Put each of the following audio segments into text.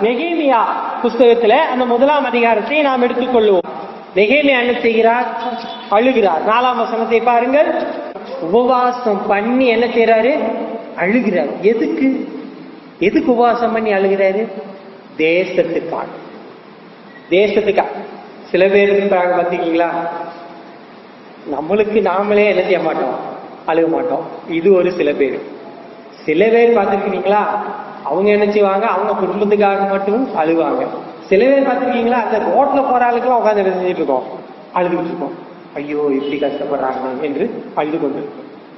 நெகேமியா புஸ்தகத்துல அந்த 1ஆம் அதிகாரத்தை நாம் எடுத்துக்கொள்வோம். நெகேமியா என்ன செய்கிறார்? அழுகிறார். 4ஆம் வசனத்தை பாருங்கள். உபவாசம் பண்ணி என்ன செய்யறாரு? அழுகிறார். எதுக்கு உபவாசம் பண்ணி அழுகிறாரு? தேசத்துக்காக. சில பேர் இருக்காங்க பாத்தீங்களா, நம்மளுக்கு நாமளே என்ன செய்ய மாட்டோம், அழுக மாட்டோம். இது ஒரு சில பேர் பார்த்துருக்கீங்களா, அவங்க என்ன செய்வாங்க, அவங்க குடும்பத்துக்காக மட்டும் அழுவாங்க. சில பேர் பார்த்துருக்கீங்களா, அந்த ரோட்ல போற ஆளுக்கெல்லாம் உட்காந்து செஞ்சுட்டு இருக்கோம், அழுதுகிட்டு இருக்கோம். ஐயோ இப்படி கஷ்டப்படுறாங்க என்று அழுது கொண்டு.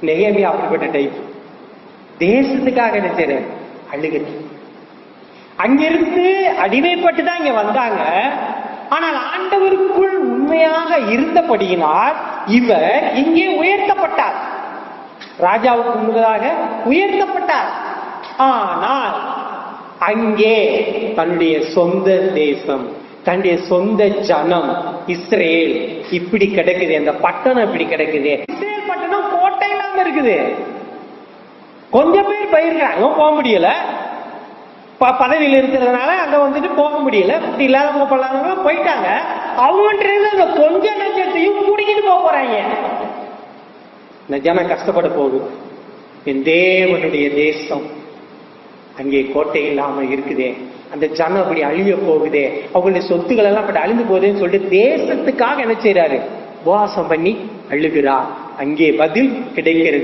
நெகேமியா அப்படிப்பட்ட டைப். தேசத்துக்காக என்ன செய்யற? அழுகிறது. அங்கிருந்து அடிமைப்பட்டு தான் இங்க வந்தாங்க. ஆனால் ஆண்டவருக்குள் உண்மையாக இருந்தபடியினால் இவர் இங்கே உயர்த்தப்பட்டார். ராஜாவுக்கு முன்னதாக உயர்த்தப்பட்டார். ஆனால் அங்கே தன்னுடைய சொந்த தேசம், தன்னுடைய சொந்த ஜனம் இஸ்ரேல் இப்படி கிடக்குது. அந்த பட்டணம் இப்படி கிடக்குது. இஸ்ரேல் பட்டணம் கோட்டை இல்லாம இருக்குது. கொஞ்சம் பேர் போயிருக்காங்க, போக முடியல. பதவியில் இருக்கிறதுனால அங்க வந்துட்டு போக முடியல. இப்படி இல்லாதவங்க பல்லாதவங்க போயிட்டாங்க. அவங்கன்றது அந்த கொஞ்ச நஞ்சத்தையும் கூடிக்கிட்டு போறாங்க. இந்த ஜனம் கஷ்டப்பட போகுது. என் தேவனுடைய தேசம் அங்கே கோட்டை இல்லாம இருக்குதே, அந்த ஜனம் அப்படி அழிய போகுதே, அவங்களுடைய சொத்துக்கள் எல்லாம் அப்படி அழிந்து போகுதுன்னு சொல்லிட்டு தேசத்துக்காக என்ன செய்யறாரு? உபவாசம் பண்ணி அழுகிறார். அங்கே பதில் கிடைக்கிறது.